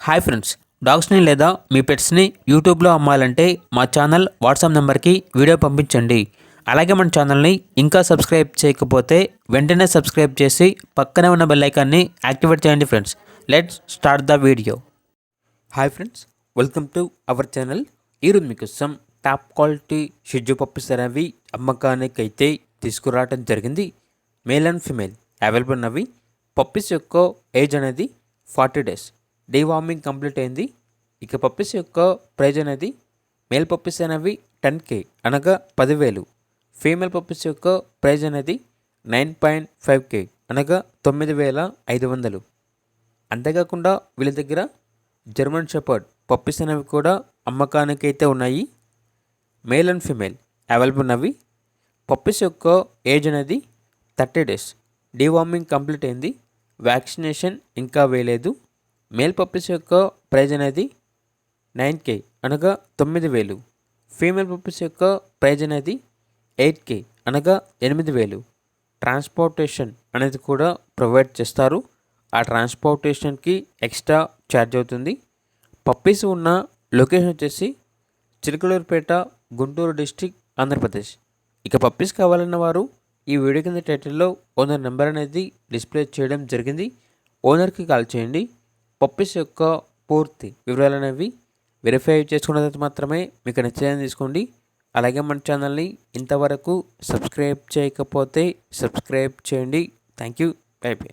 Hi friends, డాగ్స్ని లేదా మీ పెట్స్ని యూట్యూబ్లో అమ్మాలంటే మా ఛానల్ వాట్సాప్ నెంబర్కి వీడియో పంపించండి. అలాగే మన ఛానల్ని ఇంకా సబ్స్క్రైబ్ చేయకపోతే వెంటనే సబ్స్క్రైబ్ చేసి పక్కనే ఉన్న బెల్ ఐకాన్ని యాక్టివేట్ చేయండి friends. Let's start the video. Hi friends, welcome to our channel. ఈరోజు మీకోసం టాప్ క్వాలిటీ షిడ్జు పప్పీస్ అనేవి అమ్మకానికి అయితే తీసుకురావడం జరిగింది. మేల్ అండ్ ఫిమేల్ అవైలబుల్ ఉన్నవి. పప్పీస్ యొక్క ఏజ్ అనేది 40 days. డీవార్మింగ్ కంప్లీట్ అయింది. ఇక పప్పీస్ యొక్క ప్రైజ్ అనేది మేల్ పప్పీస్ అనేవి 10K అనగా 10,000. ఫీమేల్ పప్పీస్ యొక్క ప్రైజ్ అనేది 9.5K అనగా 9,500. అంతేకాకుండా వీళ్ళ దగ్గర జర్మన్ షెపర్డ్ పప్పీస్ అనేవి కూడా అమ్మకానికి అయితే ఉన్నాయి. మేల్ అండ్ ఫీమేల్ అవైలబుల్ ఉన్నవి. పప్పీస్ యొక్క ఏజ్ అనేది 30 days. డీవార్మింగ్ కంప్లీట్ అయింది. వ్యాక్సినేషన్ ఇంకా వేయలేదు. మేల్ పప్పీస్ యొక్క ప్రైజ్ అనేది 9K అనగా 9,000. ఫీమేల్ పప్పీస్ యొక్క ప్రైజ్ అనేది 8K అనగా 8,000. ట్రాన్స్పోర్టేషన్ అనేది కూడా ప్రొవైడ్ చేస్తారు. ఆ ట్రాన్స్పోర్టేషన్కి ఎక్స్ట్రా ఛార్జ్ అవుతుంది. పప్పీస్ ఉన్న లొకేషన్ వచ్చేసి చిలకలూరుపేట, గుంటూరు డిస్ట్రిక్ట్, ఆంధ్రప్రదేశ్. ఇక పప్పీస్ కావాలన్న వారు ఈ వీడియో కింద టైటిల్లో ఓనర్ నెంబర్ అనేది డిస్ప్లే చేయడం జరిగింది. ఓనర్కి కాల్ చేయండి. పప్పీస్ యొక్క పూర్తి వివరాలు అనేవి వెరిఫై చేసుకున్న తర్వాత మాత్రమే మీకు నచ్చేదని తీసుకోండి. అలాగే మన ఛానల్ని ఇంతవరకు సబ్స్క్రైబ్ చేయకపోతే సబ్స్క్రైబ్ చేయండి. Thank you. By by.